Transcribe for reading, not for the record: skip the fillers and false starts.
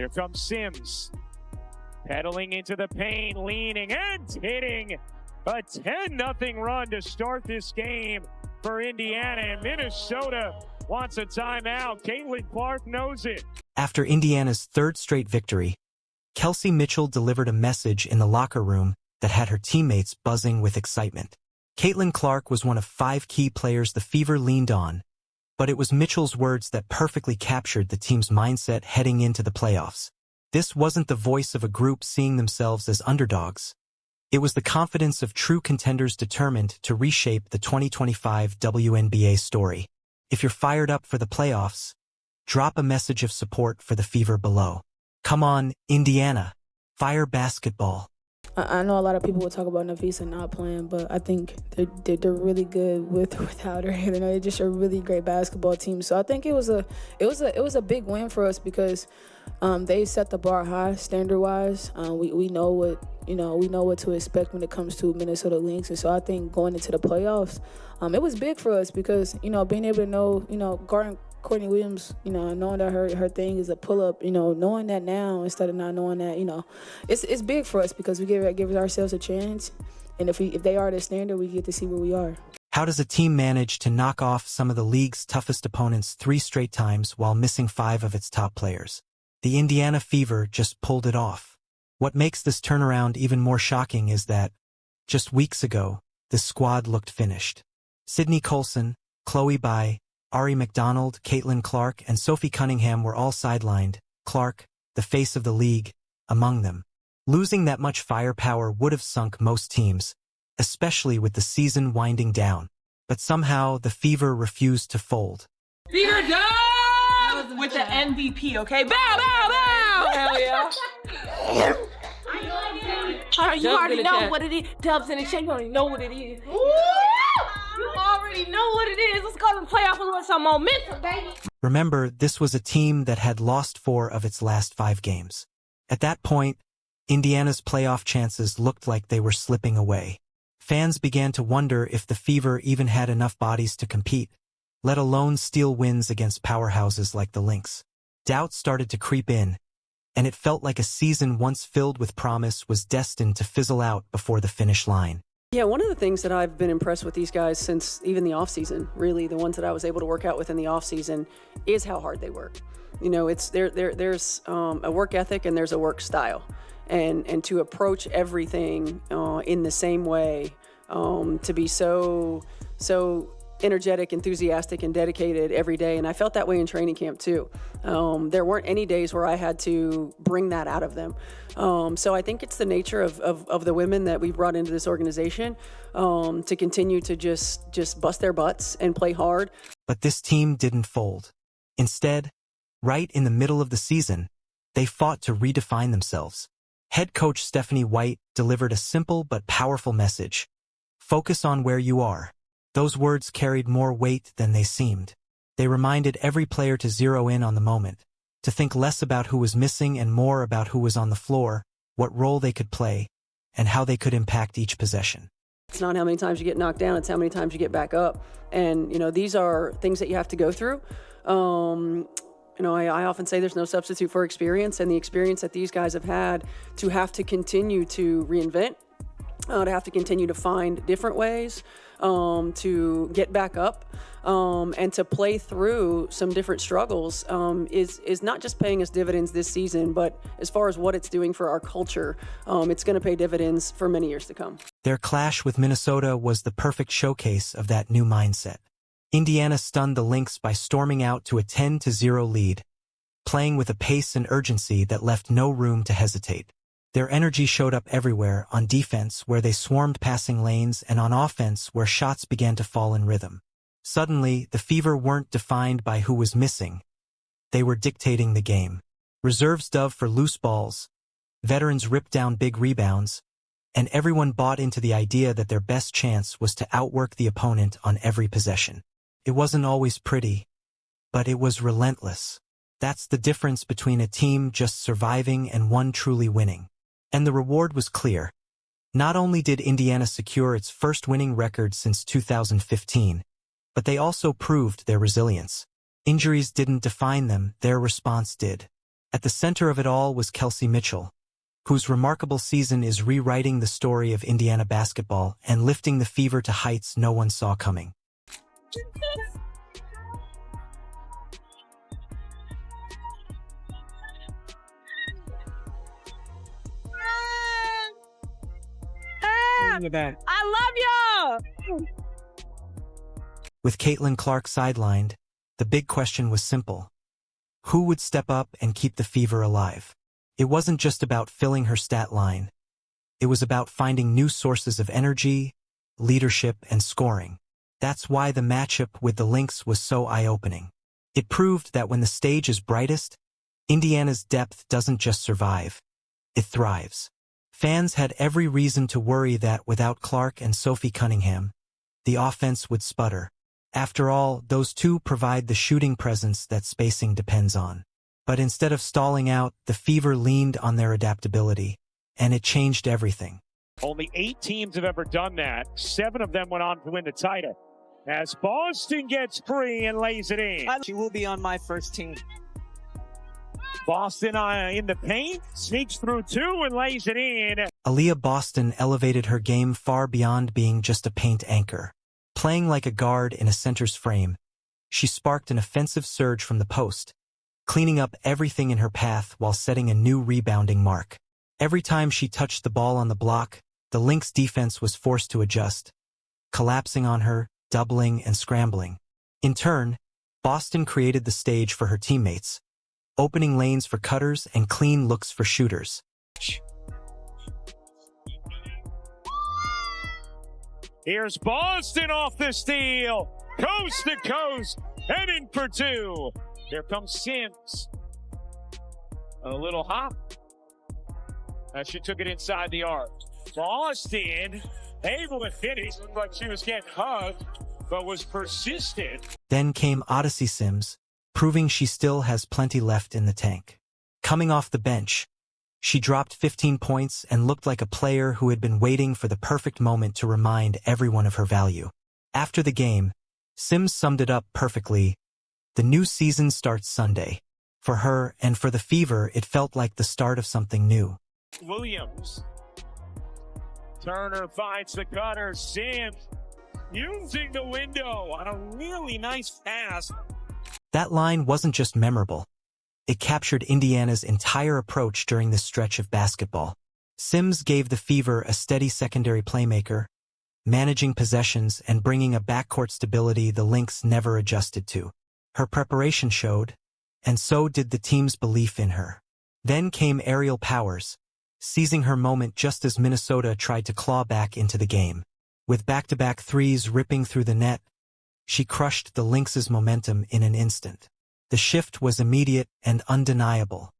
Here comes Sims. Pedaling into the paint, leaning and hitting a 10-0 run to start this game for Indiana. And Minnesota wants a timeout. Caitlin Clark knows it. After Indiana's third straight victory, Kelsey Mitchell delivered a message in the locker room that had her teammates buzzing with excitement. Caitlin Clark was one of 5 key players the Fever leaned on, but it was Mitchell's words that perfectly captured the team's mindset heading into the playoffs. This wasn't the voice of a group seeing themselves as underdogs. It was the confidence of true contenders determined to reshape the 2025 WNBA story. If you're fired up for the playoffs, drop a message of support for the Fever below. Come on, Indiana. Fire basketball. I know a lot of people will talk about Nafisa not playing, but I think they're really good with or without her. You know, they're just a really great basketball team. So I think it was a big win for us because they set the bar high standard-wise. We know what to expect when it comes to Minnesota Lynx, and so I think going into the playoffs, it was big for us because being able to know guarding Courtney Williams, knowing that her thing is a pull-up, knowing that now instead of not knowing that, it's big for us because we give ourselves a chance, and if they are the standard, we get to see where we are. How does a team manage to knock off some of the league's toughest opponents 3 straight times while missing 5 of its top players? The Indiana Fever just pulled it off. What makes this turnaround even more shocking is that, just weeks ago, the squad looked finished. Sydney Colson, Chloe Bai, Ari McDonald, Caitlin Clark, and Sophie Cunningham were all sidelined, Clark, the face of the league, among them. Losing that much firepower would have sunk most teams, especially with the season winding down. But somehow, the Fever refused to fold. Fever done! With the MVP, okay? Bow, bow, bow! Hell yeah. You already know what it is. Dubs in the shake, you already know what it is. You already know what it is. Let's go to the playoffs with some momentum, baby. Remember, this was a team that had lost 4 of its last 5 games. At that point, Indiana's playoff chances looked like they were slipping away. Fans began to wonder if the Fever even had enough bodies to compete, let alone steal wins against powerhouses like the Lynx. Doubt started to creep in, and it felt like a season once filled with promise was destined to fizzle out before the finish line. Yeah, one of the things that I've been impressed with these guys since even the offseason, really the ones that I was able to work out with in the offseason, is how hard they work. There's a work ethic and there's a work style. And to approach everything in the same way, to be so energetic, enthusiastic, and dedicated every day. And I felt that way in training camp too. There weren't any days where I had to bring that out of them. So I think it's the nature of the women that we brought into this organization to continue to just bust their butts and play hard. But this team didn't fold. Instead, right in the middle of the season, they fought to redefine themselves. Head coach Stephanie White delivered a simple but powerful message. Focus on where you are. Those words carried more weight than they seemed. They reminded every player to zero in on the moment, to think less about who was missing and more about who was on the floor, what role they could play, and how they could impact each possession. It's not how many times you get knocked down, it's how many times you get back up. And, these are things that you have to go through. I often say there's no substitute for experience, and the experience that these guys have had to have to continue to reinvent, to have to continue to find different ways to get back up and to play through some different struggles is not just paying us dividends this season, but as far as what it's doing for our culture, it's going to pay dividends for many years to come. Their clash with Minnesota was the perfect showcase of that new mindset. Indiana stunned the Lynx by storming out to a 10-0 lead, playing with a pace and urgency that left no room to hesitate. Their energy showed up everywhere, on defense where they swarmed passing lanes and on offense where shots began to fall in rhythm. Suddenly, the Fever weren't defined by who was missing. They were dictating the game. Reserves dove for loose balls, veterans ripped down big rebounds, and everyone bought into the idea that their best chance was to outwork the opponent on every possession. It wasn't always pretty, but it was relentless. That's the difference between a team just surviving and one truly winning. And the reward was clear. Not only did Indiana secure its first winning record since 2015, but they also proved their resilience. Injuries didn't define them, their response did. At the center of it all was Kelsey Mitchell, whose remarkable season is rewriting the story of Indiana basketball and lifting the Fever to heights no one saw coming. I love y'all! With Caitlin Clark sidelined, the big question was simple. Who would step up and keep the Fever alive? It wasn't just about filling her stat line. It was about finding new sources of energy, leadership, and scoring. That's why the matchup with the Lynx was so eye-opening. It proved that when the stage is brightest, Indiana's depth doesn't just survive, it thrives. Fans had every reason to worry that without Clark and Sophie Cunningham, the offense would sputter. After all, those two provide the shooting presence that spacing depends on. But instead of stalling out, the Fever leaned on their adaptability, and it changed everything. Only 8 teams have ever done that. 7 of them went on to win the title. As Boston gets free and lays it in. She will be on my first team. Boston in the paint, sneaks through 2 and lays it in. Aaliyah Boston elevated her game far beyond being just a paint anchor. Playing like a guard in a center's frame, she sparked an offensive surge from the post, cleaning up everything in her path while setting a new rebounding mark. Every time she touched the ball on the block, the Lynx defense was forced to adjust, collapsing on her, doubling and scrambling. In turn, Boston created the stage for her teammates, opening lanes for cutters and clean looks for shooters. Here's Boston off the steal, coast to coast, heading for 2. Here comes Sims. A little hop. She took it inside the arc. Boston able to finish. Looked like she was getting hugged, but was persistent. Then came Odyssey Sims, proving she still has plenty left in the tank. Coming off the bench, she dropped 15 points and looked like a player who had been waiting for the perfect moment to remind everyone of her value. After the game, Sims summed it up perfectly. The new season starts Sunday. For her and for the Fever, it felt like the start of something new. Williams. Turner finds the cutter. Sims using the window on a really nice pass. That line wasn't just memorable. It captured Indiana's entire approach during this stretch of basketball. Sims gave the Fever a steady secondary playmaker, managing possessions and bringing a backcourt stability the Lynx never adjusted to. Her preparation showed, and so did the team's belief in her. Then came Aerial Powers, seizing her moment just as Minnesota tried to claw back into the game. With back-to-back threes ripping through the net, she crushed the Lynx's momentum in an instant. The shift was immediate and undeniable.